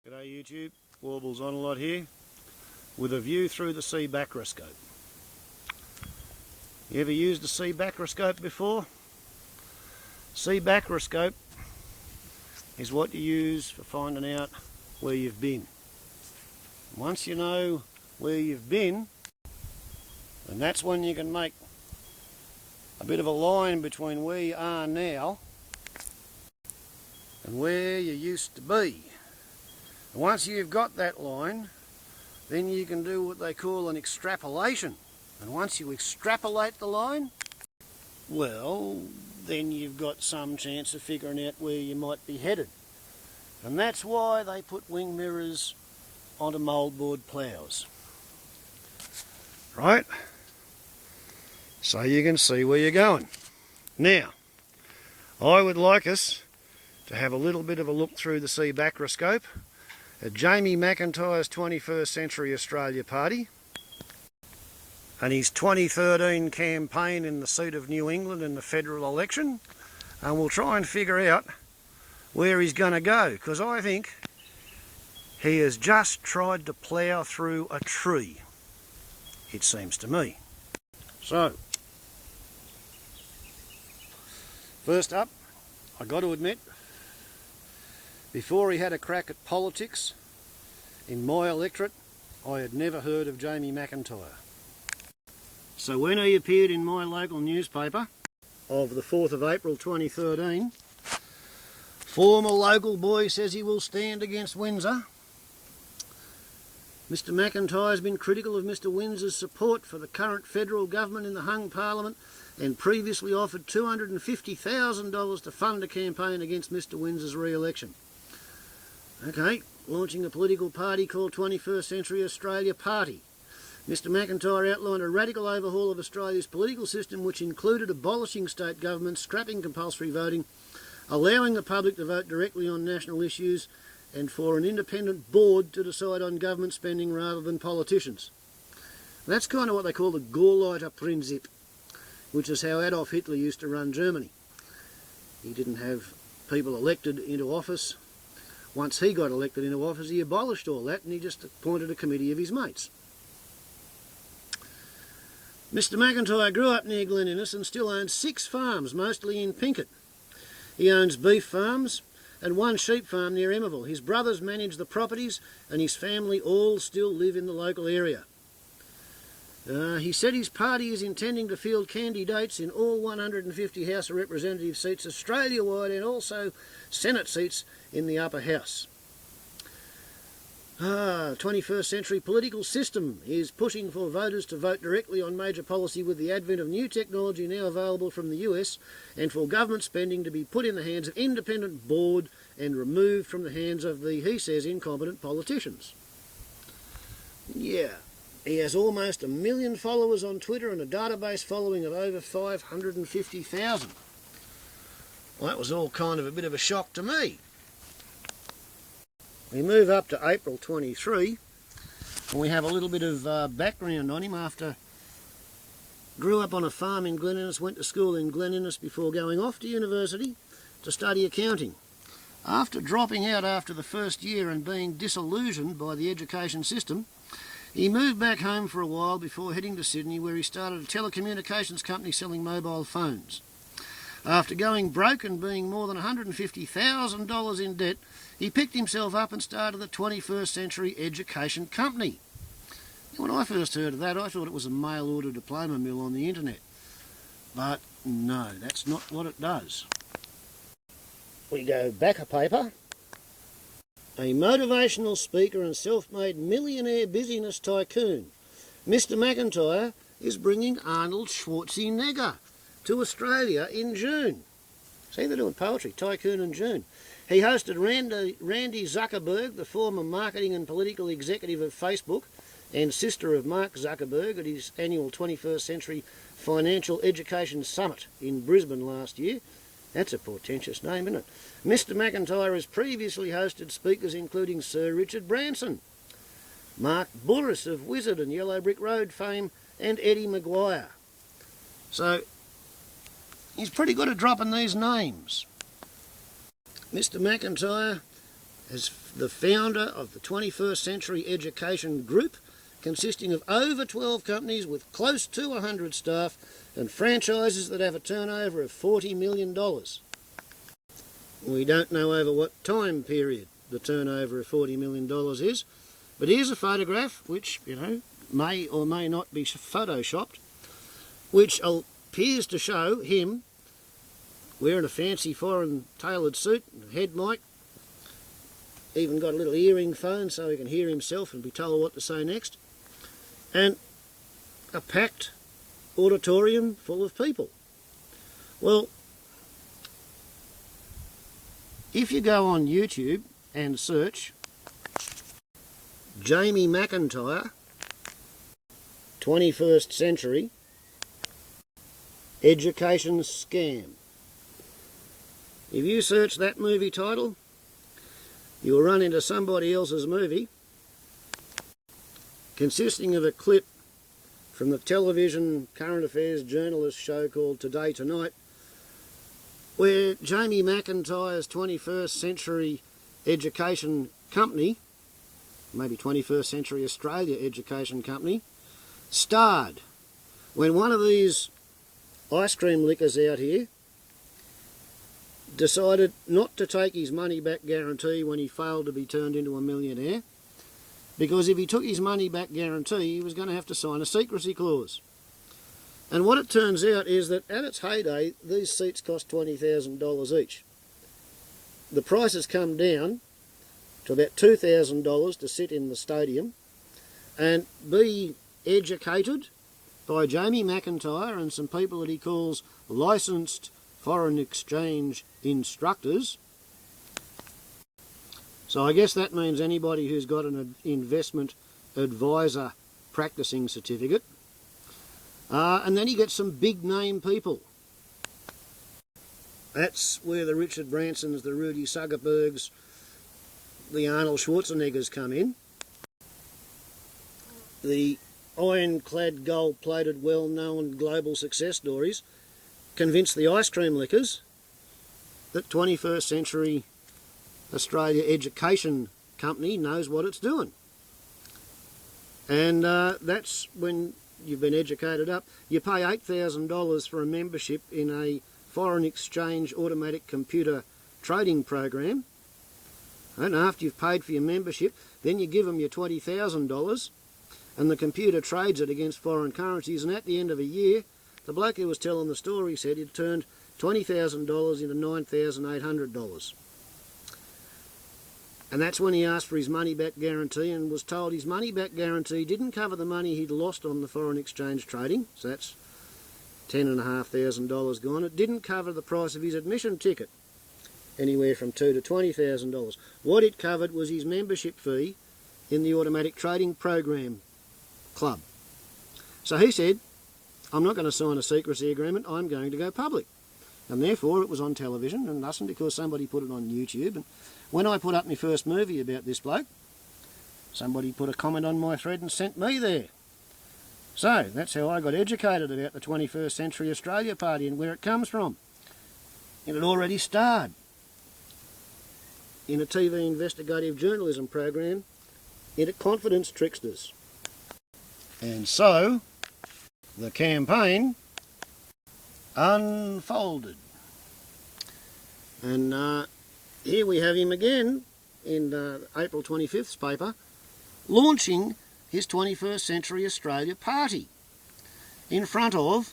G'day YouTube, Warbles on a lot here with a view through the Seebackroscope. You ever used the Seebackroscope before? Seebackroscope is what you use for finding out where you've been. Once you know where you've been, then that's when you can make a bit of a line between where you are now and where you used to be. Once you've got that line, then you can do what they call an extrapolation. And once you extrapolate the line, well, then you've got some chance of figuring out where you might be headed. And that's why they put wing mirrors onto mouldboard ploughs. Right? So you can see where you're going. Now, I would like us to have a little bit of a look through the Seebackroscope at Jamie McIntyre's 21st Century Australia Party and his 2013 campaign in the seat of New England in the federal election, and we'll try and figure out where he's going to go, because I think he has just tried to plough through a tree, it seems to me. So, first up, I got to admit, before he had a crack at politics, in my electorate, I had never heard of Jamie McIntyre. So when he appeared in my local newspaper of the 4th of April 2013, former local boy says he will stand against Windsor. Mr McIntyre has been critical of Mr Windsor's support for the current federal government in the hung parliament and previously offered $250,000 to fund a campaign against Mr Windsor's re-election. Okay, launching a political party called 21st Century Australia Party. Mr McIntyre outlined a radical overhaul of Australia's political system which included abolishing state governments, scrapping compulsory voting, allowing the public to vote directly on national issues, and for an independent board to decide on government spending rather than politicians. That's kind of what they call the Gauleiter Prinzip, which is how Adolf Hitler used to run Germany. He didn't have people elected into office. Once he got elected into office, he abolished all that and he just appointed a committee of his mates. Mr McIntyre grew up near Glen Innes and still owns 6 farms, mostly in Pinkett. He owns beef farms and 1 sheep farm near Emmaville. His brothers manage the properties and his family all still live in the local area. He said his party is intending to field candidates in all 150 House of Representatives seats Australia-wide and also Senate seats in the upper house. 21st century political system is pushing for voters to vote directly on major policy with the advent of new technology now available from the US, and for government spending to be put in the hands of independent board and removed from the hands of the, he says, incompetent politicians. Yeah. He has almost 1 million followers on Twitter and a database following of over 550,000. Well, that was all kind of a bit of a shock to me. We move up to April 23 and we have a little bit of background on him. After grew up on a farm in Glen Innes, went to school in Glen Innes before going off to university to study accounting. After dropping out after the first year and being disillusioned by the education system, he moved back home for a while before heading to Sydney, where he started a telecommunications company selling mobile phones. After going broke and being more than $150,000 in debt, he picked himself up and started the 21st Century Education Company. When I first heard of that, I thought it was a mail-order diploma mill on the internet. But no, that's not what it does. We go back a paper. A motivational speaker and self-made millionaire business tycoon, Mr McIntyre is bringing Arnold Schwarzenegger to Australia in June. See, they're doing poetry, Tycoon in June. He hosted Randy Zuckerberg, the former marketing and political executive of Facebook and sister of Mark Zuckerberg, at his annual 21st Century Financial Education Summit in Brisbane last year. That's a portentous name, isn't it? Mr McIntyre has previously hosted speakers including Sir Richard Branson, Mark Burris of Wizard and Yellow Brick Road fame, and Eddie Maguire. So, he's pretty good at dropping these names. Mr McIntyre as the founder of the 21st Century Education Group, consisting of over 12 companies with close to 100 staff and franchises that have a turnover of $40 million. We don't know over what time period the turnover of $40 million is, but here's a photograph which, may or may not be photoshopped, which appears to show him wearing a fancy foreign tailored suit, a head mic, even got a little earring phone so he can hear himself and be told what to say next, and a packed auditorium full of people. Well, if you go on YouTube and search Jamie McIntyre, 21st Century Education Scam, if you search that movie title, you'll run into somebody else's movie consisting of a clip from the television current affairs journalist show called Today Tonight, where Jamie McIntyre's 21st Century Education Company, maybe 21st Century Australia Education Company, starred when one of these ice cream lickers out here decided not to take his money back guarantee when he failed to be turned into a millionaire, because if he took his money back guarantee he was going to have to sign a secrecy clause. And what it turns out is that at its heyday these seats cost $20,000 each. The price has come down to about $2,000 to sit in the stadium and be educated by Jamie McIntyre and some people that he calls licensed foreign exchange instructors. So I guess that means anybody who's got an investment advisor practicing certificate. And then you get some big name people. That's where the Richard Bransons, the Rudy Zuckerbergs, the Arnold Schwarzeneggers come in. The ironclad, gold-plated, well-known global success stories convince the ice cream lickers that 21st Century Australia Education Company knows what it's doing. And that's when you've been educated up. You pay $8,000 for a membership in a foreign exchange automatic computer trading program. And after you've paid for your membership, then you give them your $20,000 and the computer trades it against foreign currencies, and at the end of a year, the bloke who was telling the story said he'd turned $20,000 into $9,800. And that's when he asked for his money-back guarantee and was told his money-back guarantee didn't cover the money he'd lost on the foreign exchange trading, so that's $10,500 gone. It didn't cover the price of his admission ticket, anywhere from $2,000 to $20,000. What it covered was his membership fee in the automatic trading program club. So he said, I'm not going to sign a secrecy agreement, I'm going to go public. And therefore it was on television, and wasn't because somebody put it on YouTube. And when I put up my first movie about this bloke, somebody put a comment on my thread and sent me there. So that's how I got educated about the 21st Century Australia Party and where it comes from. And it already starred in a TV investigative journalism program into Confidence Tricksters. And so the campaign unfolded. And here we have him again in April 25th's paper, launching his 21st Century Australia Party in front of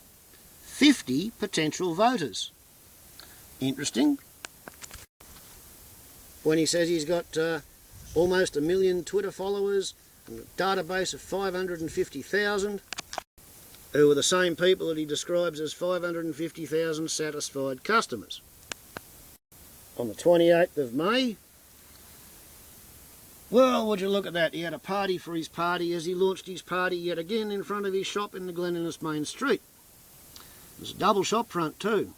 50 potential voters. Interesting. When he says he's got almost 1 million Twitter followers and a database of 550,000, who are the same people that he describes as 550,000 satisfied customers. On the 28th of May, well, would you look at that, he had a party for his party as he launched his party yet again in front of his shop in the Glen Innes main street. It was a double shop front too.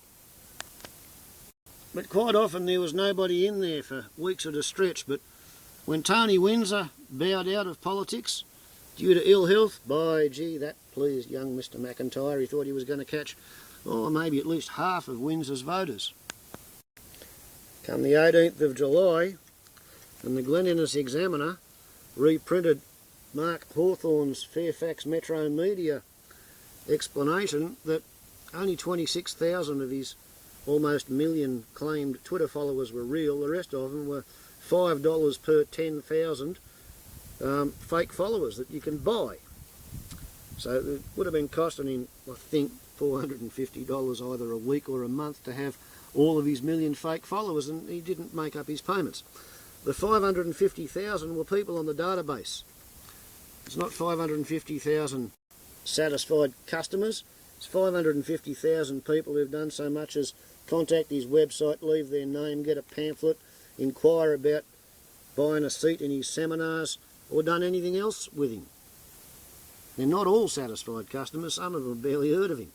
But quite often there was nobody in there for weeks at a stretch, but when Tony Windsor bowed out of politics due to ill health, by gee, that pleased young Mr McIntyre. He thought he was going to catch, maybe at least half of Windsor's voters. Come the 18th of July, and the Glen Innes Examiner reprinted Mark Hawthorne's Fairfax Metro Media explanation that only 26,000 of his almost million claimed Twitter followers were real. The rest of them were $5 per 10,000 fake followers that you can buy. So it would have been costing him, I think, $450 either a week or a month to have all of his million fake followers, and he didn't make up his payments. The 550,000 were people on the database. It's not 550,000 satisfied customers. It's 550,000 people who've done so much as contact his website, leave their name, get a pamphlet, inquire about buying a seat in his seminars, or done anything else with him. They're not all satisfied customers. Some of them have barely heard of him.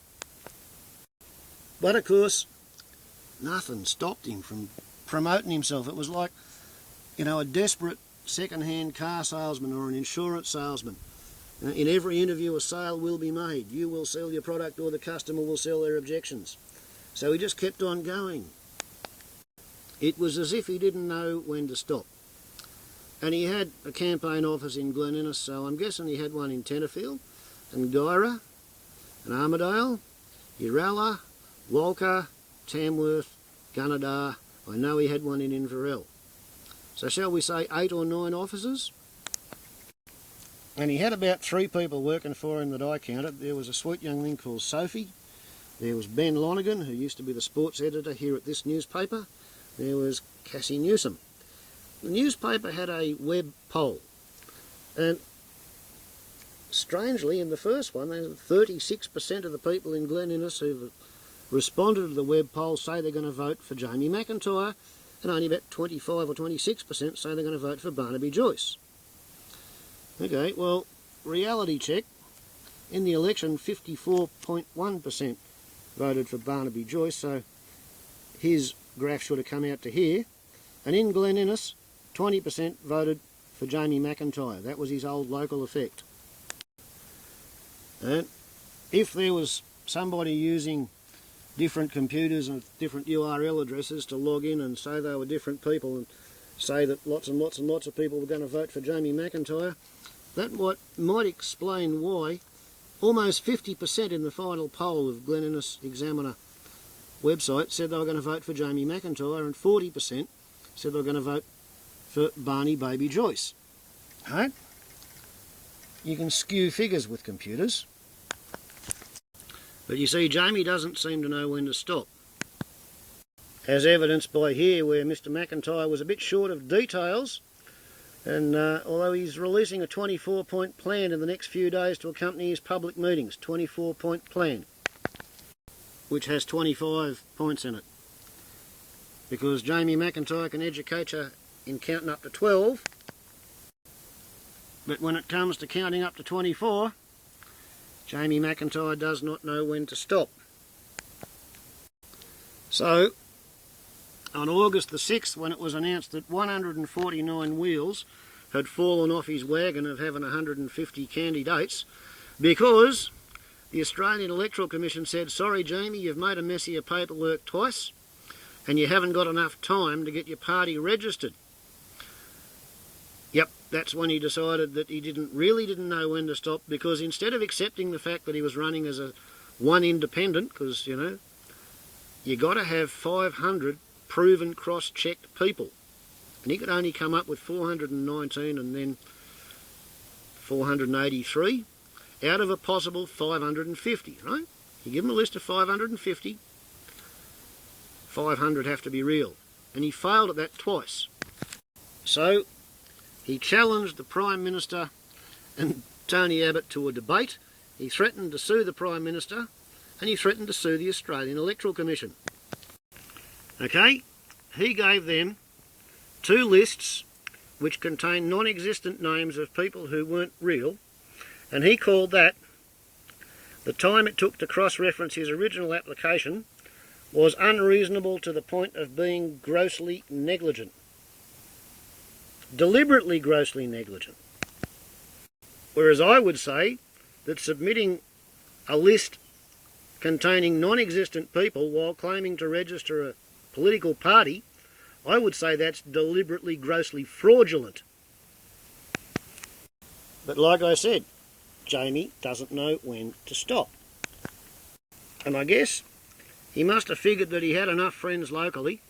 But of course, nothing stopped him from promoting himself. It was like, you know, a desperate second-hand car salesman or an insurance salesman. In every interview, a sale will be made. You will sell your product or the customer will sell their objections. So he just kept on going. It was as if he didn't know when to stop. And he had a campaign office in Glen Innes, so I'm guessing he had one in Tenterfield, and Guyra, and Armidale, Uralla, Walker, Tamworth, Gunnedah. I know he had one in Inverell. So shall we say 8 or 9 offices? And he had about 3 people working for him that I counted. There was a sweet young thing called Sophie. There was Ben Lonergan, who used to be the sports editor here at this newspaper. There was Cassie Newsom. The newspaper had a web poll. And strangely, in the first one, 36% of the people in Glen Innes who've responded to the web poll say they're going to vote for Jamie McIntyre, and only about 25 or 26% say they're going to vote for Barnaby Joyce. Okay, well, reality check. In the election, 54.1% voted for Barnaby Joyce, so his graph should have come out to here. And in Glen Innes, 20% voted for Jamie McIntyre. That was his old local effect. And if there was somebody using different computers and different URL addresses to log in and say they were different people and say that lots and lots and lots of people were going to vote for Jamie McIntyre, that might explain why almost 50% in the final poll of Glen Innes Examiner website said they were going to vote for Jamie McIntyre, and 40% said they were going to vote for Barney Baby Joyce. Right? You can skew figures with computers. But you see, Jamie doesn't seem to know when to stop. As evidenced by here, where Mr McIntyre was a bit short of details, and although he's releasing a 24-point plan in the next few days to accompany his public meetings, 24-point plan, which has 25 points in it. Because Jamie McIntyre can educate you in counting up to 12, but when it comes to counting up to 24, Jamie McIntyre does not know when to stop. So, on August the 6th, when it was announced that 149 wheels had fallen off his wagon of having 150 candidates, because the Australian Electoral Commission said, sorry Jamie, you've made a mess of your paperwork twice, and you haven't got enough time to get your party registered. Yep, that's when he decided that he really didn't know when to stop, because instead of accepting the fact that he was running as a one independent, because, you know, you got to have 500 proven cross-checked people. And he could only come up with 419 and then 483 out of a possible 550, right? You give him a list of 550, 500 have to be real. And he failed at that twice. So he challenged the Prime Minister and Tony Abbott to a debate. He threatened to sue the Prime Minister, and he threatened to sue the Australian Electoral Commission. Okay, he gave them 2 lists which contained non-existent names of people who weren't real, and he called that the time it took to cross-reference his original application was unreasonable to the point of being grossly negligent. Deliberately grossly negligent. Whereas I would say that submitting a list containing non-existent people while claiming to register a political party I would say that's deliberately, grossly fraudulent. But like I said, Jamie doesn't know when to stop. And I guess he must have figured that he had enough friends locally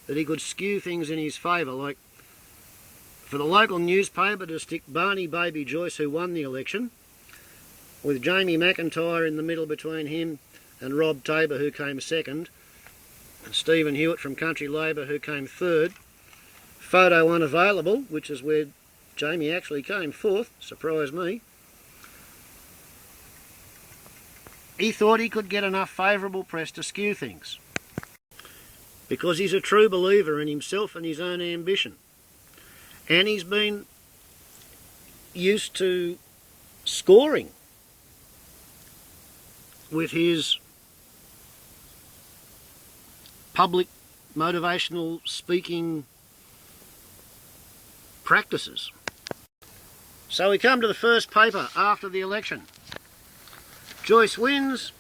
that he could skew things in his favour, like for the local newspaper to stick Barney Baby Joyce, who won the election, with Jamie McIntyre in the middle between him and Rob Tabor, who came second, and Stephen Hewitt from Country Labor, who came third. Photo unavailable, which is where Jamie actually came fourth, surprised me. He thought he could get enough favourable press to skew things, because he's a true believer in himself and his own ambition. And he's been used to scoring with his public motivational speaking practices. So we come to the first paper after the election. Joyce wins,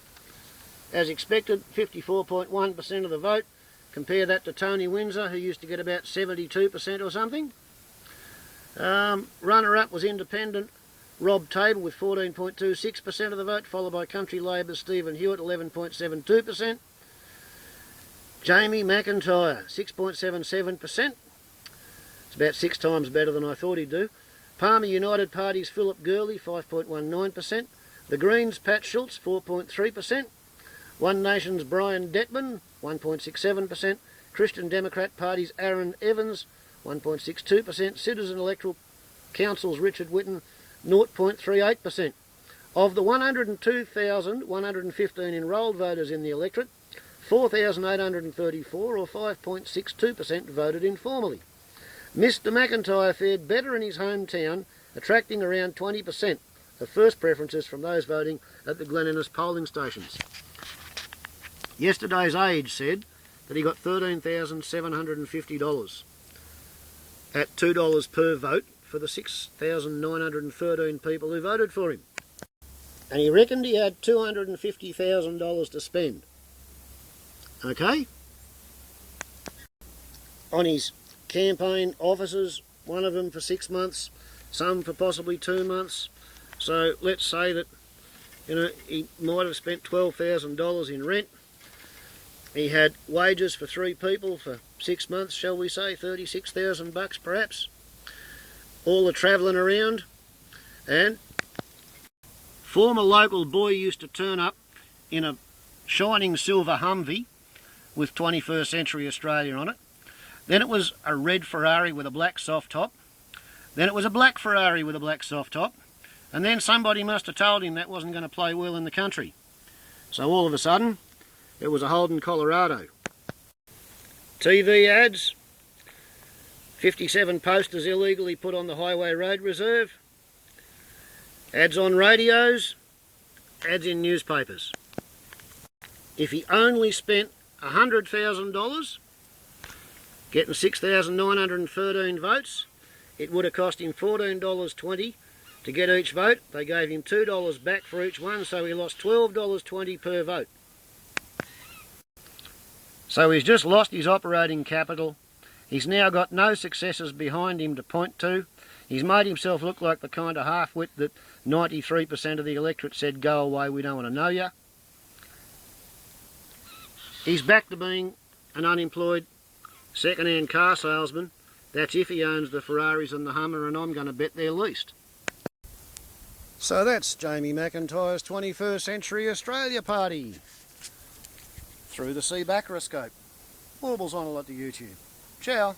as expected, 54.1% of the vote. Compare that to Tony Windsor, who used to get about 72% or something. Runner-up was independent Rob Tabor with 14.26% of the vote, followed by Country Labor's Stephen Hewitt, 11.72%. Jamie McIntyre, 6.77%. It's about 6 times better than I thought he'd do. Palmer United Party's Philip Gurley, 5.19%. The Greens' Pat Schultz, 4.3%. One Nation's Brian Detman, 1.67%. Christian Democrat Party's Aaron Evans, 1.62%. Citizen Electoral Council's Richard Whitten, 0.38%. Of the 102,115 enrolled voters in the electorate, 4,834 or 5.62% voted informally. Mr McIntyre fared better in his hometown, attracting around 20% of first preferences from those voting at the Glen Innes polling stations. Yesterday's Age said that he got $13,750 at $2 per vote for the 6,913 people who voted for him. And he reckoned he had $250,000 to spend. Okay? On his campaign offices, one of them for 6 months, some for possibly 2 months. So let's say that, he might have spent $12,000 in rent. He had wages for 3 people for 6 months, shall we say, $36,000 perhaps. All the travelling around. And former local boy used to turn up in a shining silver Humvee with 21st Century Australia on it. Then it was a red Ferrari with a black soft top. Then it was a black Ferrari with a black soft top. And then somebody must have told him that wasn't going to play well in the country. So all of a sudden, it was a Holden Colorado. TV ads, 57 posters illegally put on the Highway Road Reserve, ads on radios, ads in newspapers. If he only spent $100,000 getting 6,913 votes, it would have cost him $14.20 to get each vote. They gave him $2 back for each one, so he lost $12.20 per vote. So he's just lost his operating capital. He's now got no successors behind him to point to. He's made himself look like the kind of half-wit that 93% of the electorate said, go away, we don't want to know you. He's back to being an unemployed second-hand car salesman. That's if he owns the Ferraris and the Hummer, and I'm going to bet they're leased. So that's Jamie McIntyre's 21st Century Australia Party through the Seebackroscope. Warbles on a lot to YouTube. Ciao.